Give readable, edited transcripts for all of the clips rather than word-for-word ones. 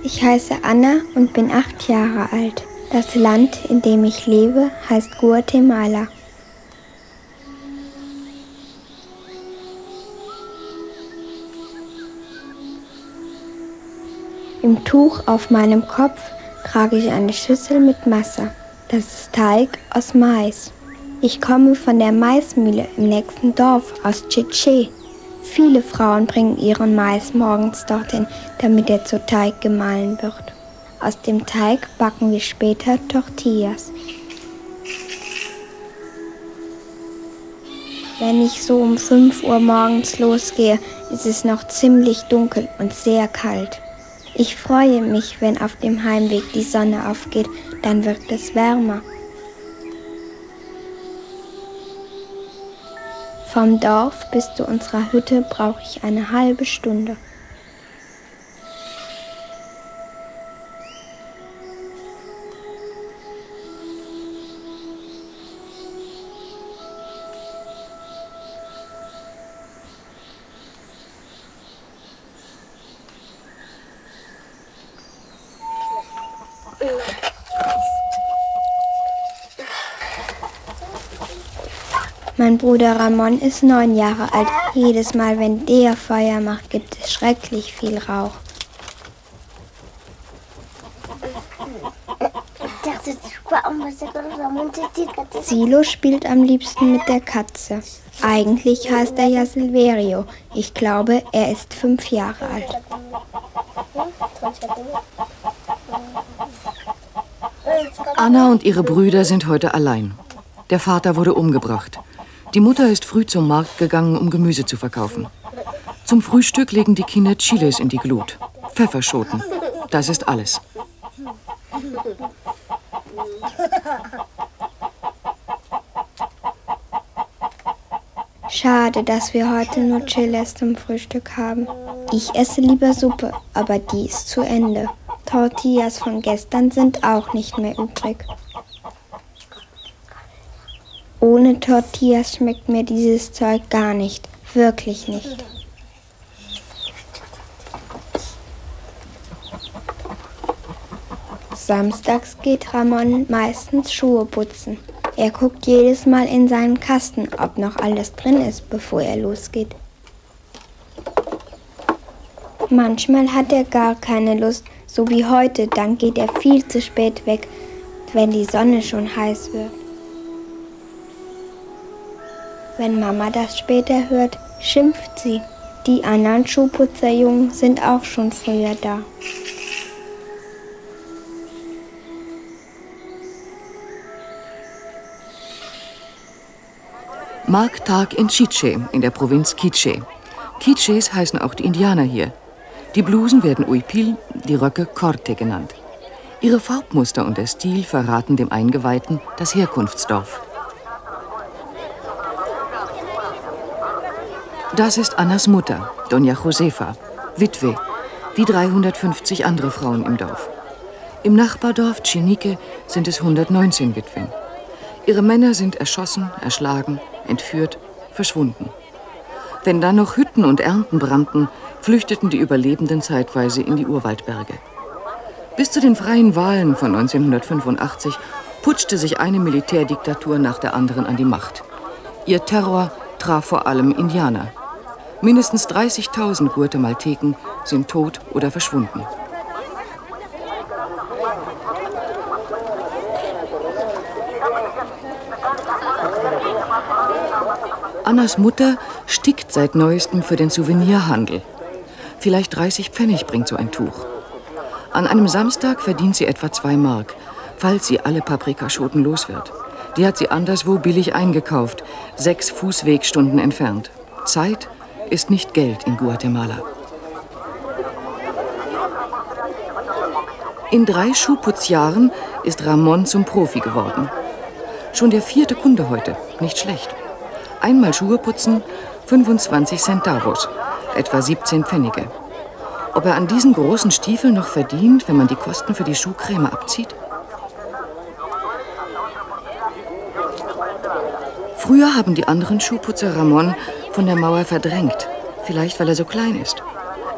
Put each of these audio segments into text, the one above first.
Ich heiße Anna und bin 8 Jahre alt. Das Land, in dem ich lebe, heißt Guatemala. Im Tuch auf meinem Kopf trage ich eine Schüssel mit Masa. Das ist Teig aus Mais. Ich komme von der Maismühle im nächsten Dorf aus Chiché. Viele Frauen bringen ihren Mais morgens dorthin, damit er zu Teig gemahlen wird. Aus dem Teig backen wir später Tortillas. Wenn ich so um 5 Uhr morgens losgehe, ist es noch ziemlich dunkel und sehr kalt. Ich freue mich, wenn auf dem Heimweg die Sonne aufgeht, dann wird es wärmer. Vom Dorf bis zu unserer Hütte brauche ich eine halbe Stunde. Mein Bruder Ramon ist 9 Jahre alt. Jedes Mal, wenn der Feuer macht, gibt es schrecklich viel Rauch. Silo spielt am liebsten mit der Katze. Eigentlich heißt er ja Silverio. Ich glaube, er ist 5 Jahre alt. Anna und ihre Brüder sind heute allein. Der Vater wurde umgebracht. Die Mutter ist früh zum Markt gegangen, um Gemüse zu verkaufen. Zum Frühstück legen die Kinder Chiles in die Glut. Pfefferschoten. Das ist alles. Schade, dass wir heute nur Chiles zum Frühstück haben. Ich esse lieber Suppe, aber die ist zu Ende. Tortillas von gestern sind auch nicht mehr übrig. Ohne Tortillas schmeckt mir dieses Zeug gar nicht. Wirklich nicht. Samstags geht Ramon meistens Schuhe putzen. Er guckt jedes Mal in seinen Kasten, ob noch alles drin ist, bevor er losgeht. Manchmal hat er gar keine Lust, so wie heute, dann geht er viel zu spät weg, wenn die Sonne schon heiß wird. Wenn Mama das später hört, schimpft sie. Die anderen Schuhputzerjungen sind auch schon früher da. Markttag in Chiché, in der Provinz Quiché. Quichés heißen auch die Indianer hier. Die Blusen werden Huipil, die Röcke Corte genannt. Ihre Farbmuster und der Stil verraten dem Eingeweihten das Herkunftsdorf. Das ist Annas Mutter, Doña Josefa, Witwe, wie 350 andere Frauen im Dorf. Im Nachbardorf Chinique sind es 119 Witwen. Ihre Männer sind erschossen, erschlagen, entführt, verschwunden. Wenn dann noch Hütten und Ernten brannten, flüchteten die Überlebenden zeitweise in die Urwaldberge. Bis zu den freien Wahlen von 1985 putschte sich eine Militärdiktatur nach der anderen an die Macht. Ihr Terror traf vor allem Indianer. Mindestens 30.000 Guatemalteken sind tot oder verschwunden. Annas Mutter stickt seit Neuestem für den Souvenirhandel. Vielleicht 30 Pfennig bringt so ein Tuch. An einem Samstag verdient sie etwa 2 Mark, falls sie alle Paprikaschoten los wird. Die hat sie anderswo billig eingekauft, 6 Fußwegstunden entfernt. Zeit ist nicht Geld in Guatemala. In 3 Schuhputzjahren ist Ramon zum Profi geworden. Schon der 4. Kunde heute, nicht schlecht. Einmal Schuhe putzen, 25 Centavos, etwa 17 Pfennige. Ob er an diesen großen Stiefeln noch verdient, wenn man die Kosten für die Schuhcreme abzieht? Früher haben die anderen Schuhputzer Ramon von der Mauer verdrängt, vielleicht weil er so klein ist.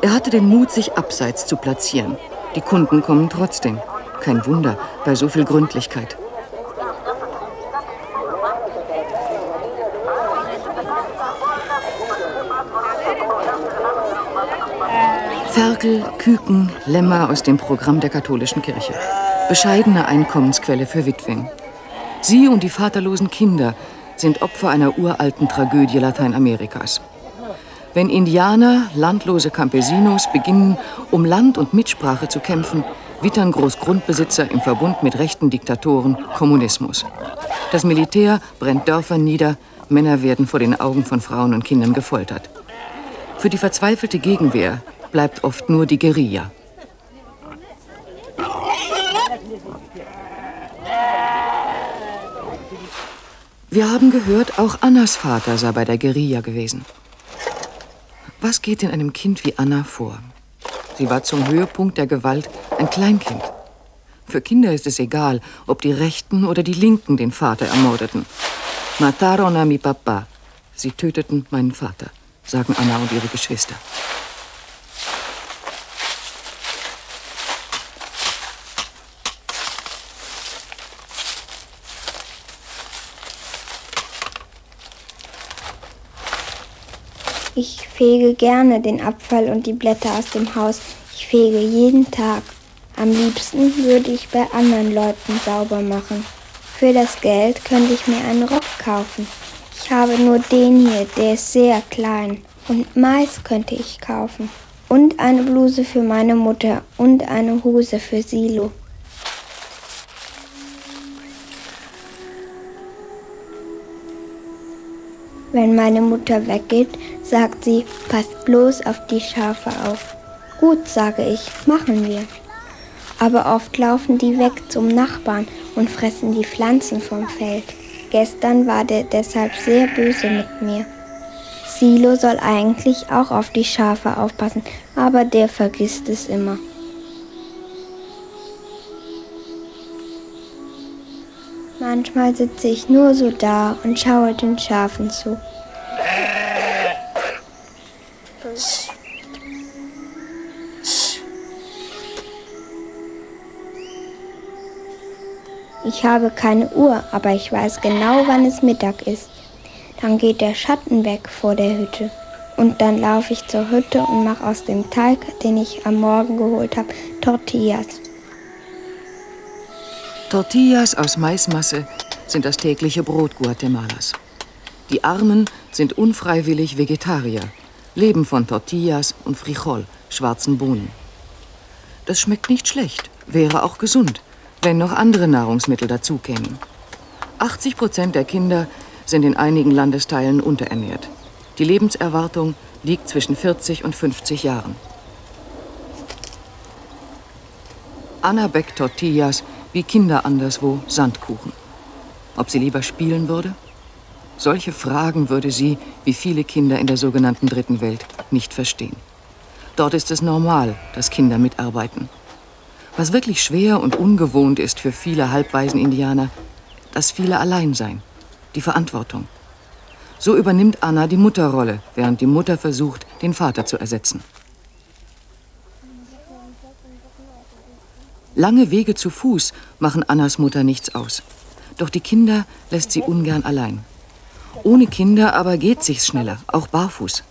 Er hatte den Mut, sich abseits zu platzieren. Die Kunden kommen trotzdem. Kein Wunder bei so viel Gründlichkeit. Ferkel, Küken, Lämmer aus dem Programm der katholischen Kirche. Bescheidene Einkommensquelle für Witwen. Sie und die vaterlosen Kinder sind Opfer einer uralten Tragödie Lateinamerikas. Wenn Indianer, landlose Campesinos beginnen, um Land und Mitsprache zu kämpfen, wittern Großgrundbesitzer im Verbund mit rechten Diktatoren Kommunismus. Das Militär brennt Dörfer nieder, Männer werden vor den Augen von Frauen und Kindern gefoltert. Für die verzweifelte Gegenwehr bleibt oft nur die Guerilla. Wir haben gehört, auch Annas Vater sei bei der Guerilla gewesen. Was geht in einem Kind wie Anna vor? Sie war zum Höhepunkt der Gewalt ein Kleinkind. Für Kinder ist es egal, ob die Rechten oder die Linken den Vater ermordeten. Mataron a mi papá. Sie töteten meinen Vater, sagen Anna und ihre Geschwister. Ich fege gerne den Abfall und die Blätter aus dem Haus. Ich fege jeden Tag. Am liebsten würde ich bei anderen Leuten sauber machen. Für das Geld könnte ich mir einen Rock kaufen. Ich habe nur den hier, der ist sehr klein. Und Mais könnte ich kaufen. Und eine Bluse für meine Mutter und eine Hose für Silo. Wenn meine Mutter weggeht, sagt sie, passt bloß auf die Schafe auf. Gut, sage ich, machen wir. Aber oft laufen die weg zum Nachbarn und fressen die Pflanzen vom Feld. Gestern war der deshalb sehr böse mit mir. Silo soll eigentlich auch auf die Schafe aufpassen, aber der vergisst es immer. Manchmal sitze ich nur so da und schaue den Schafen zu. Ich habe keine Uhr, aber ich weiß genau, wann es Mittag ist. Dann geht der Schatten weg vor der Hütte. Und dann laufe ich zur Hütte und mache aus dem Teig, den ich am Morgen geholt habe, Tortillas. Tortillas aus Maismasse sind das tägliche Brot Guatemalas. Die Armen sind unfreiwillig Vegetarier, leben von Tortillas und Frijol, schwarzen Bohnen. Das schmeckt nicht schlecht, wäre auch gesund, wenn noch andere Nahrungsmittel dazukämen. 80% der Kinder sind in einigen Landesteilen unterernährt. Die Lebenserwartung liegt zwischen 40 und 50 Jahren. Anna backt Tortillas wie Kinder anderswo Sandkuchen. Ob sie lieber spielen würde? Solche Fragen würde sie, wie viele Kinder in der sogenannten Dritten Welt, nicht verstehen. Dort ist es normal, dass Kinder mitarbeiten. Was wirklich schwer und ungewohnt ist für viele halbwaisen Indianer, das viele Alleinsein, die Verantwortung. So übernimmt Anna die Mutterrolle, während die Mutter versucht, den Vater zu ersetzen. Lange Wege zu Fuß machen Annas Mutter nichts aus. Doch die Kinder lässt sie ungern allein. Ohne Kinder aber geht sich's schneller, auch barfuß.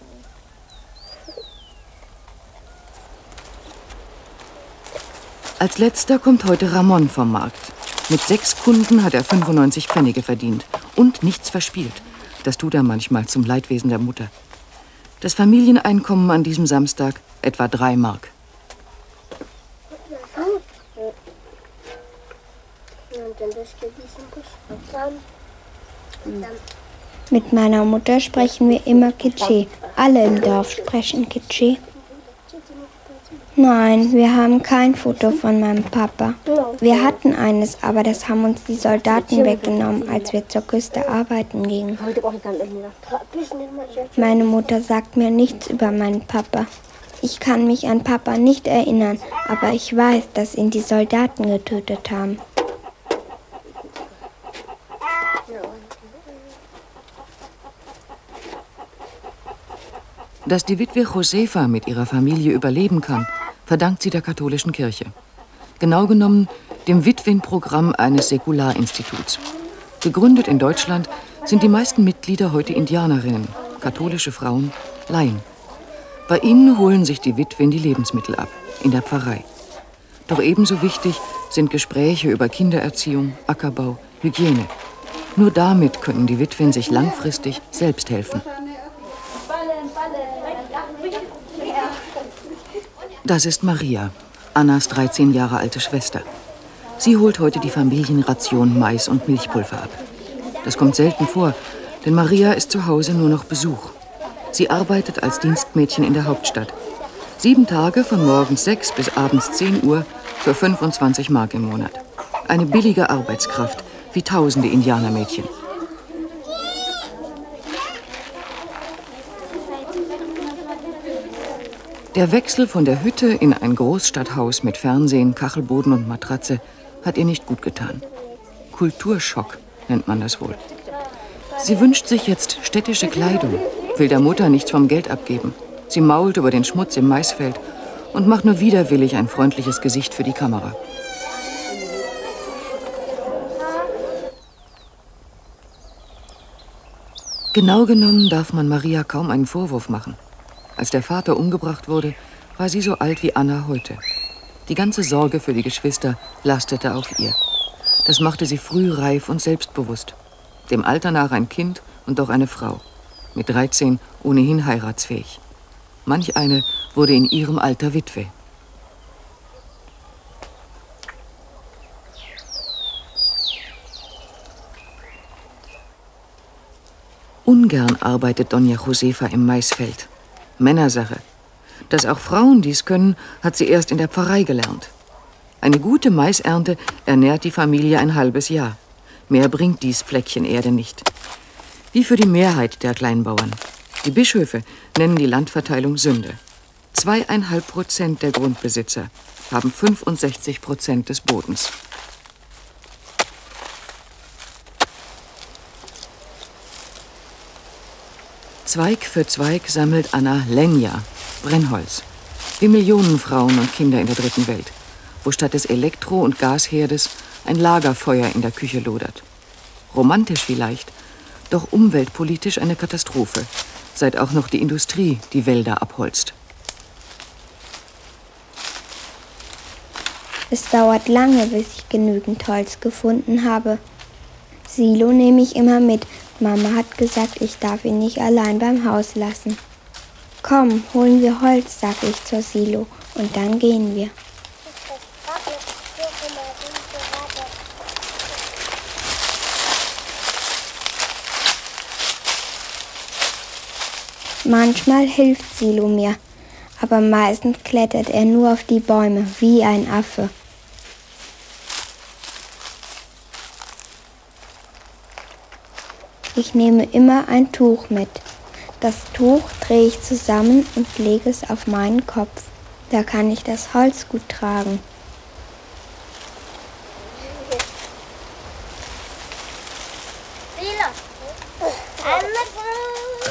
Als letzter kommt heute Ramon vom Markt. Mit 6 Kunden hat er 95 Pfennige verdient und nichts verspielt. Das tut er manchmal zum Leidwesen der Mutter. Das Familieneinkommen an diesem Samstag etwa 3 Mark. Mit meiner Mutter sprechen wir immer Kitsche. Alle im Dorf sprechen Kitsche. Nein, wir haben kein Foto von meinem Papa. Wir hatten eines, aber das haben uns die Soldaten weggenommen, als wir zur Küste arbeiten gingen. Meine Mutter sagt mir nichts über meinen Papa. Ich kann mich an Papa nicht erinnern, aber ich weiß, dass ihn die Soldaten getötet haben. Dass die Witwe Josefa mit ihrer Familie überleben kann, verdankt sie der katholischen Kirche. Genau genommen dem Witwen-Programm eines Säkularinstituts. Gegründet in Deutschland sind die meisten Mitglieder heute Indianerinnen, katholische Frauen, Laien. Bei ihnen holen sich die Witwen die Lebensmittel ab, in der Pfarrei. Doch ebenso wichtig sind Gespräche über Kindererziehung, Ackerbau, Hygiene. Nur damit können die Witwen sich langfristig selbst helfen. Das ist Maria, Annas 13 Jahre alte Schwester. Sie holt heute die Familienration Mais und Milchpulver ab. Das kommt selten vor, denn Maria ist zu Hause nur noch Besuch. Sie arbeitet als Dienstmädchen in der Hauptstadt. 7 Tage von morgens 6 bis abends 10 Uhr für 25 Mark im Monat. Eine billige Arbeitskraft, wie tausende Indianermädchen. Der Wechsel von der Hütte in ein Großstadthaus mit Fernsehen, Kachelboden und Matratze hat ihr nicht gut getan. Kulturschock nennt man das wohl. Sie wünscht sich jetzt städtische Kleidung, will der Mutter nichts vom Geld abgeben. Sie mault über den Schmutz im Maisfeld und macht nur widerwillig ein freundliches Gesicht für die Kamera. Genau genommen darf man Maria kaum einen Vorwurf machen. Als der Vater umgebracht wurde, war sie so alt wie Anna heute. Die ganze Sorge für die Geschwister lastete auf ihr. Das machte sie früh reif und selbstbewusst. Dem Alter nach ein Kind und doch eine Frau. Mit 13 ohnehin heiratsfähig. Manch eine wurde in ihrem Alter Witwe. Ungern arbeitet Doña Josefa im Maisfeld. Männersache. Dass auch Frauen dies können, hat sie erst in der Pfarrei gelernt. Eine gute Maisernte ernährt die Familie ein halbes Jahr. Mehr bringt dies Fleckchen Erde nicht. Wie für die Mehrheit der Kleinbauern. Die Bischöfe nennen die Landverteilung Sünde. 2,5% der Grundbesitzer haben 65% des Bodens. Zweig für Zweig sammelt Anna Leña, Brennholz, wie Millionen Frauen und Kinder in der dritten Welt, wo statt des Elektro- und Gasherdes ein Lagerfeuer in der Küche lodert. Romantisch vielleicht, doch umweltpolitisch eine Katastrophe, seit auch noch die Industrie die Wälder abholzt. Es dauert lange, bis ich genügend Holz gefunden habe. Silo nehme ich immer mit. Mama hat gesagt, ich darf ihn nicht allein beim Haus lassen. Komm, holen wir Holz, sag ich zur Silo, und dann gehen wir. Manchmal hilft Silo mir, aber meistens klettert er nur auf die Bäume, wie ein Affe. Ich nehme immer ein Tuch mit. Das Tuch drehe ich zusammen und lege es auf meinen Kopf. Da kann ich das Holz gut tragen.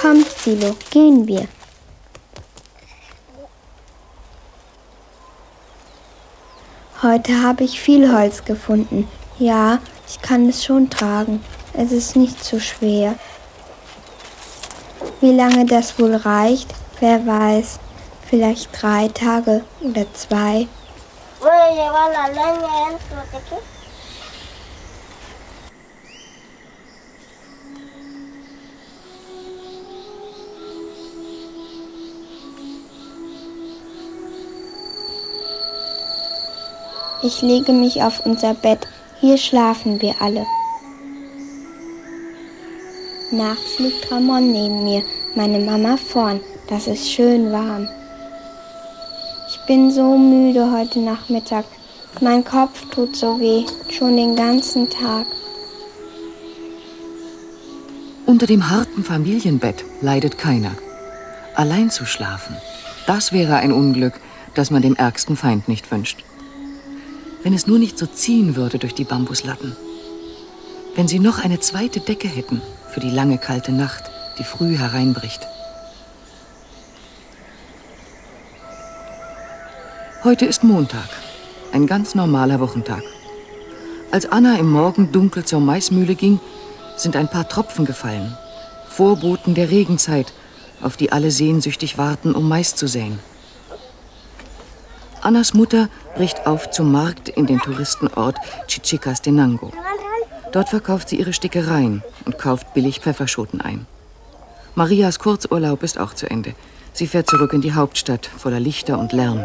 Komm, Silo, gehen wir. Heute habe ich viel Holz gefunden. Ja, ich kann es schon tragen. Es ist nicht so schwer. Wie lange das wohl reicht, wer weiß. Vielleicht 3 Tage oder 2. Ich lege mich auf unser Bett. Hier schlafen wir alle. Nachts liegt Ramon neben mir, meine Mama vorn. Das ist schön warm. Ich bin so müde heute Nachmittag. Mein Kopf tut so weh, schon den ganzen Tag. Unter dem harten Familienbett leidet keiner. Allein zu schlafen, das wäre ein Unglück, das man dem ärgsten Feind nicht wünscht. Wenn es nur nicht so ziehen würde durch die Bambuslatten. Wenn sie noch eine zweite Decke hätten für die lange kalte Nacht, die früh hereinbricht. Heute ist Montag, ein ganz normaler Wochentag. Als Anna im Morgendunkel zur Maismühle ging, sind ein paar Tropfen gefallen. Vorboten der Regenzeit, auf die alle sehnsüchtig warten, um Mais zu säen. Annas Mutter bricht auf zum Markt in den Touristenort Chichicastenango. Dort verkauft sie ihre Stickereien und kauft billig Pfefferschoten ein. Marias Kurzurlaub ist auch zu Ende. Sie fährt zurück in die Hauptstadt, voller Lichter und Lärm.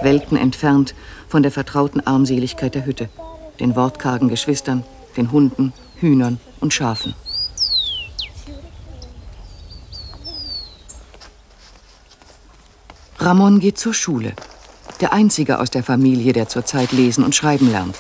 Welten entfernt von der vertrauten Armseligkeit der Hütte, den wortkargen Geschwistern, den Hunden, Hühnern und Schafen. Ramon geht zur Schule. Der einzige aus der Familie, der zurzeit lesen und schreiben lernt.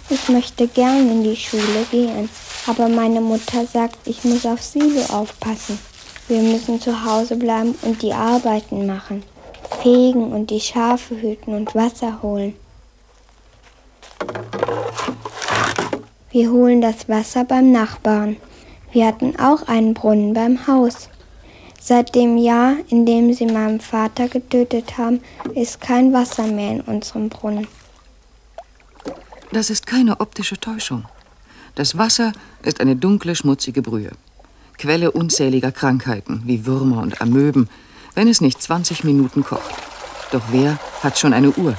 Ich möchte gern in die Schule gehen, aber meine Mutter sagt, ich muss auf Silo aufpassen. Wir müssen zu Hause bleiben und die Arbeiten machen. Fegen und die Schafe hüten und Wasser holen. Wir holen das Wasser beim Nachbarn. Wir hatten auch einen Brunnen beim Haus. Seit dem Jahr, in dem sie meinen Vater getötet haben, ist kein Wasser mehr in unserem Brunnen. Das ist keine optische Täuschung. Das Wasser ist eine dunkle, schmutzige Brühe. Quelle unzähliger Krankheiten, wie Würmer und Amöben, wenn es nicht 20 Minuten kocht. Doch wer hat schon eine Uhr?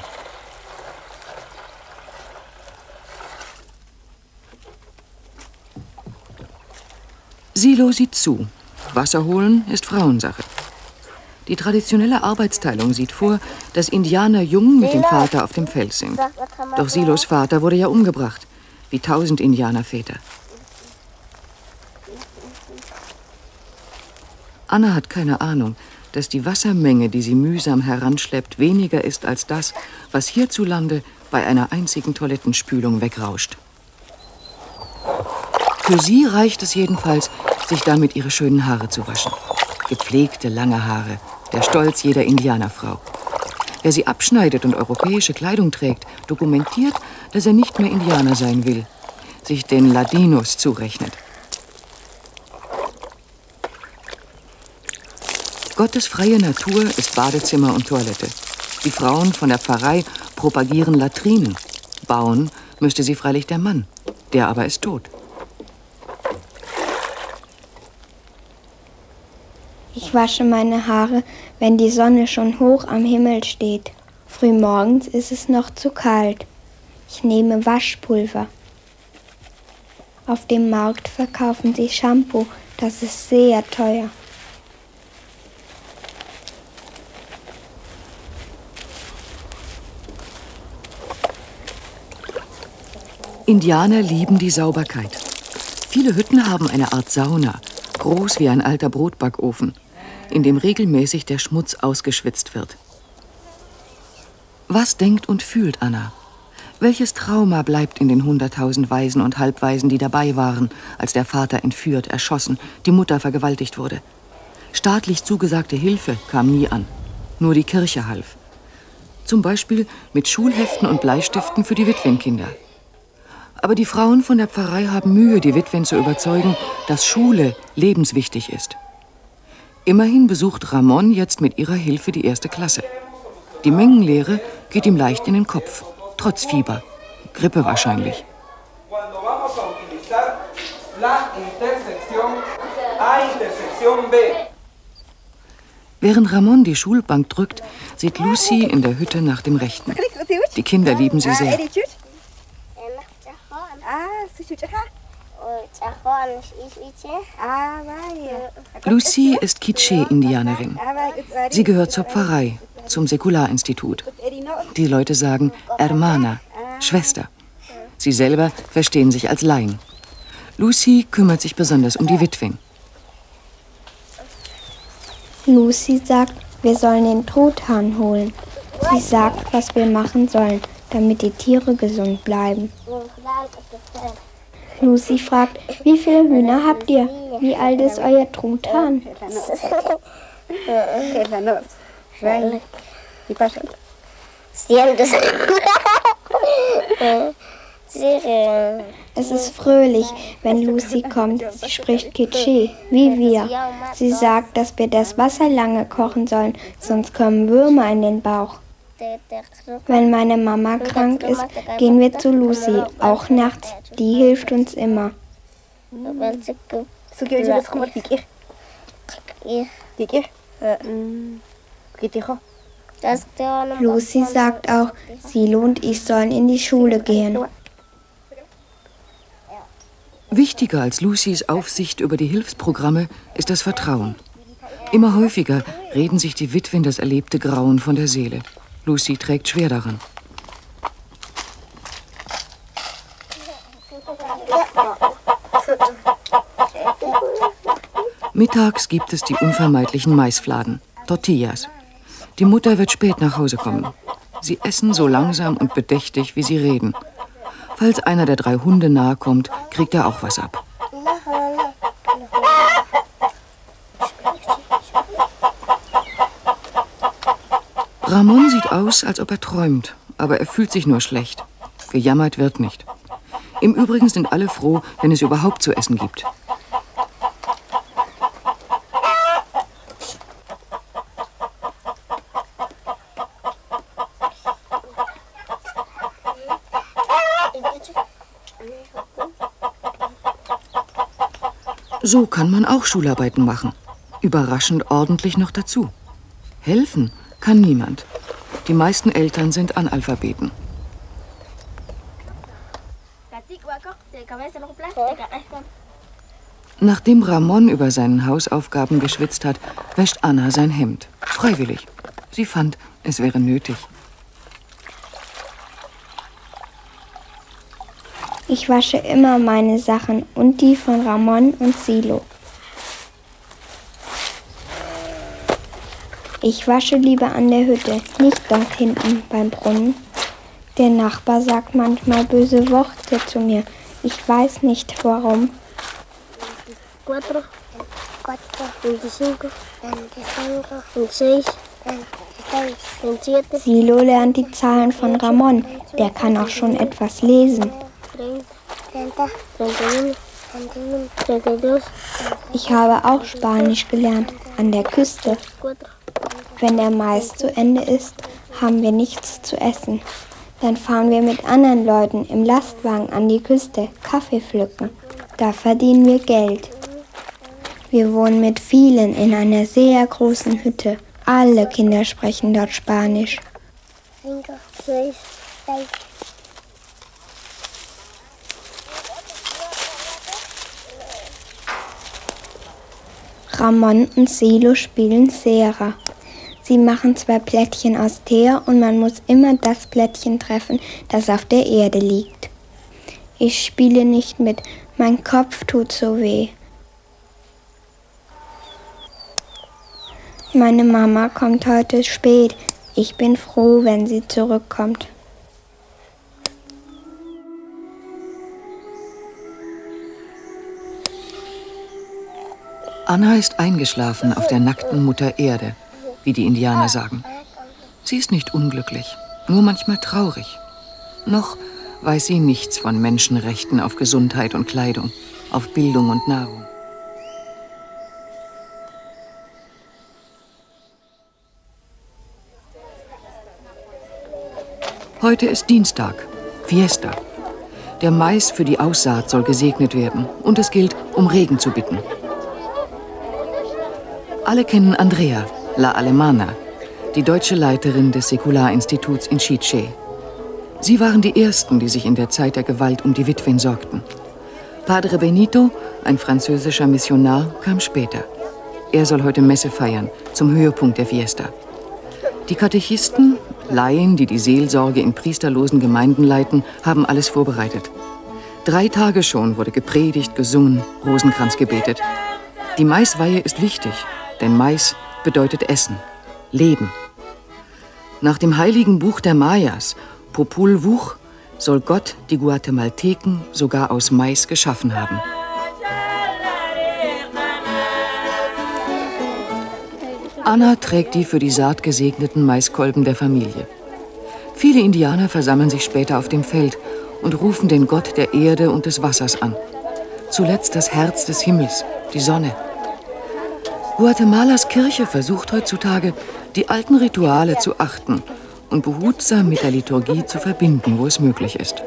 Silo sieht zu. Wasser holen ist Frauensache. Die traditionelle Arbeitsteilung sieht vor, dass Indianer jung mit dem Vater auf dem Feld sind. Doch Silos Vater wurde ja umgebracht, wie 1000 Indianerväter. Anna hat keine Ahnung, dass die Wassermenge, die sie mühsam heranschleppt, weniger ist als das, was hierzulande bei einer einzigen Toilettenspülung wegrauscht. Für sie reicht es jedenfalls, sich damit ihre schönen Haare zu waschen. Gepflegte, lange Haare, der Stolz jeder Indianerfrau. Wer sie abschneidet und europäische Kleidung trägt, dokumentiert, dass er nicht mehr Indianer sein will, sich den Ladinos zurechnet. Gottes freie Natur ist Badezimmer und Toilette. Die Frauen von der Pfarrei propagieren Latrinen. Bauen müsste sie freilich der Mann, der aber ist tot. Ich wasche meine Haare, wenn die Sonne schon hoch am Himmel steht. Frühmorgens ist es noch zu kalt. Ich nehme Waschpulver. Auf dem Markt verkaufen sie Shampoo, das ist sehr teuer. Indianer lieben die Sauberkeit. Viele Hütten haben eine Art Sauna, groß wie ein alter Brotbackofen, in dem regelmäßig der Schmutz ausgeschwitzt wird. Was denkt und fühlt Anna? Welches Trauma bleibt in den 100.000 Waisen und Halbwaisen, die dabei waren, als der Vater entführt, erschossen, die Mutter vergewaltigt wurde? Staatlich zugesagte Hilfe kam nie an. Nur die Kirche half. Zum Beispiel mit Schulheften und Bleistiften für die Witwenkinder. Aber die Frauen von der Pfarrei haben Mühe, die Witwen zu überzeugen, dass Schule lebenswichtig ist. Immerhin besucht Ramon jetzt mit ihrer Hilfe die 1. Klasse. Die Mengenlehre geht ihm leicht in den Kopf, trotz Fieber. Grippe wahrscheinlich. Während Ramon die Schulbank drückt, sieht Lucy in der Hütte nach dem Rechten. Die Kinder lieben sie sehr. Lucy ist Quiché-Indianerin. Sie gehört zur Pfarrei, zum Säkularinstitut. Die Leute sagen Hermana, Schwester. Sie selber verstehen sich als Laien. Lucy kümmert sich besonders um die Witwen. Lucy sagt, wir sollen den Truthahn holen. Sie sagt, was wir machen sollen, damit die Tiere gesund bleiben. Lucy fragt, wie viele Hühner habt ihr? Wie alt ist euer Truthahn? Es ist fröhlich, wenn Lucy kommt. Sie spricht Quiché, wie wir. Sie sagt, dass wir das Wasser lange kochen sollen, sonst kommen Würmer in den Bauch. Wenn meine Mama krank ist, gehen wir zu Lucy, auch nachts. Die hilft uns immer. Lucy sagt auch, Silo und ich sollen in die Schule gehen. Wichtiger als Lucys Aufsicht über die Hilfsprogramme ist das Vertrauen. Immer häufiger reden sich die Witwen das erlebte Grauen von der Seele. Lucy trägt schwer daran. Mittags gibt es die unvermeidlichen Maisfladen, Tortillas. Die Mutter wird spät nach Hause kommen. Sie essen so langsam und bedächtig, wie sie reden. Falls einer der 3 Hunde nahe kommt, kriegt er auch was ab. Ramon sieht aus, als ob er träumt, aber er fühlt sich nur schlecht. Gejammert wird nicht. Im Übrigen sind alle froh, wenn es überhaupt zu essen gibt. So kann man auch Schularbeiten machen. Überraschend ordentlich noch dazu. Helfen kann niemand. Die meisten Eltern sind Analphabeten. Nachdem Ramon über seinen Hausaufgaben geschwitzt hat, wäscht Anna sein Hemd. Freiwillig. Sie fand, es wäre nötig. Ich wasche immer meine Sachen und die von Ramon und Silo. Ich wasche lieber an der Hütte, nicht dort hinten beim Brunnen. Der Nachbar sagt manchmal böse Worte zu mir. Ich weiß nicht warum. Silo lernt die Zahlen von Ramon. Der kann auch schon etwas lesen. Ich habe auch Spanisch gelernt, an der Küste. Wenn der Mais zu Ende ist, haben wir nichts zu essen. Dann fahren wir mit anderen Leuten im Lastwagen an die Küste, Kaffee pflücken. Da verdienen wir Geld. Wir wohnen mit vielen in einer sehr großen Hütte. Alle Kinder sprechen dort Spanisch. Ramon und Silo spielen Sera. Sie machen 2 Plättchen aus Teer und man muss immer das Plättchen treffen, das auf der Erde liegt. Ich spiele nicht mit, mein Kopf tut so weh. Meine Mama kommt heute spät. Ich bin froh, wenn sie zurückkommt. Anna ist eingeschlafen auf der nackten Mutter Erde, wie die Indianer sagen. Sie ist nicht unglücklich, nur manchmal traurig. Noch weiß sie nichts von Menschenrechten auf Gesundheit und Kleidung, auf Bildung und Nahrung. Heute ist Dienstag, Fiesta. Der Mais für die Aussaat soll gesegnet werden und es gilt, um Regen zu bitten. Alle kennen Andrea, La Alemana, die deutsche Leiterin des Säkularinstituts in Chiché. Sie waren die Ersten, die sich in der Zeit der Gewalt um die Witwen sorgten. Padre Benito, ein französischer Missionar, kam später. Er soll heute Messe feiern, zum Höhepunkt der Fiesta. Die Katechisten, Laien, die die Seelsorge in priesterlosen Gemeinden leiten, haben alles vorbereitet. 3 Tage schon wurde gepredigt, gesungen, Rosenkranz gebetet. Die Maisweihe ist wichtig, denn Mais bedeutet Essen, Leben. Nach dem heiligen Buch der Mayas, Popol Vuh, soll Gott die Guatemalteken sogar aus Mais geschaffen haben. Anna trägt die für die Saat gesegneten Maiskolben der Familie. Viele Indianer versammeln sich später auf dem Feld, und rufen den Gott der Erde und des Wassers an. Zuletzt das Herz des Himmels, die Sonne. Guatemalas Kirche versucht heutzutage, die alten Rituale zu achten und behutsam mit der Liturgie zu verbinden, wo es möglich ist.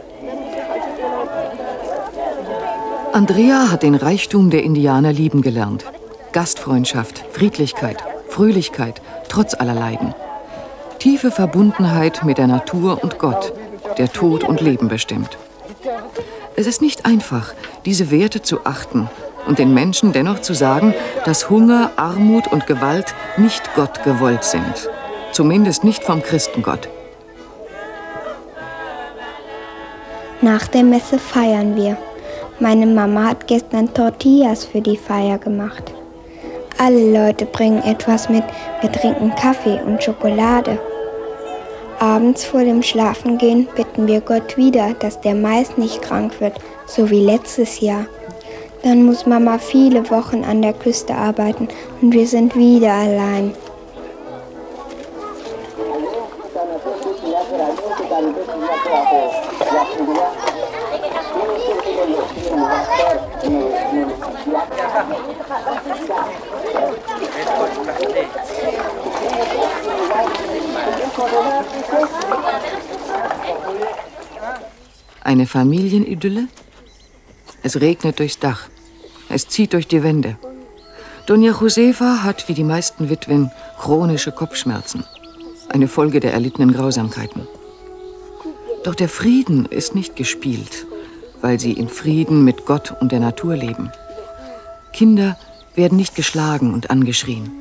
Andrea hat den Reichtum der Indianer lieben gelernt. Gastfreundschaft, Friedlichkeit, Fröhlichkeit, trotz aller Leiden. Tiefe Verbundenheit mit der Natur und Gott, der Tod und Leben bestimmt. Es ist nicht einfach, diese Werte zu achten und den Menschen dennoch zu sagen, dass Hunger, Armut und Gewalt nicht Gott gewollt sind. Zumindest nicht vom Christengott. Nach der Messe feiern wir. Meine Mama hat gestern Tortillas für die Feier gemacht. Alle Leute bringen etwas mit. Wir trinken Kaffee und Schokolade. Abends vor dem Schlafengehen bitten wir Gott wieder, dass der Mais nicht krank wird, so wie letztes Jahr. Dann muss Mama viele Wochen an der Küste arbeiten und wir sind wieder allein. Eine Familienidylle? Es regnet durchs Dach. Es zieht durch die Wände. Doña Josefa hat, wie die meisten Witwen, chronische Kopfschmerzen. Eine Folge der erlittenen Grausamkeiten. Doch der Frieden ist nicht gespielt, weil sie in Frieden mit Gott und der Natur leben. Kinder werden nicht geschlagen und angeschrien.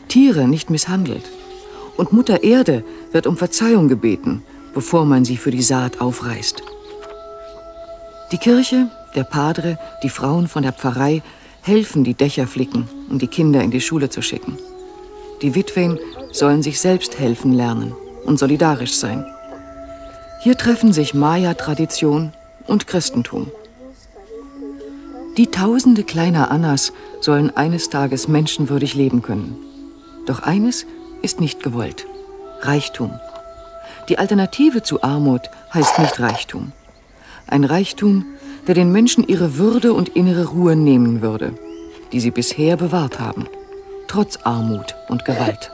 Tiere nicht misshandelt. Und Mutter Erde wird um Verzeihung gebeten, bevor man sie für die Saat aufreißt. Die Kirche, der Padre, die Frauen von der Pfarrei helfen, die Dächer flicken, um die Kinder in die Schule zu schicken. Die Witwen sollen sich selbst helfen lernen und solidarisch sein. Hier treffen sich Maya-Tradition und Christentum. Die Tausende kleiner Annas sollen eines Tages menschenwürdig leben können. Doch eines ist nicht gewollt: Reichtum. Die Alternative zu Armut heißt nicht Reichtum. Ein Reichtum, der den Menschen ihre Würde und innere Ruhe nehmen würde, die sie bisher bewahrt haben, trotz Armut und Gewalt.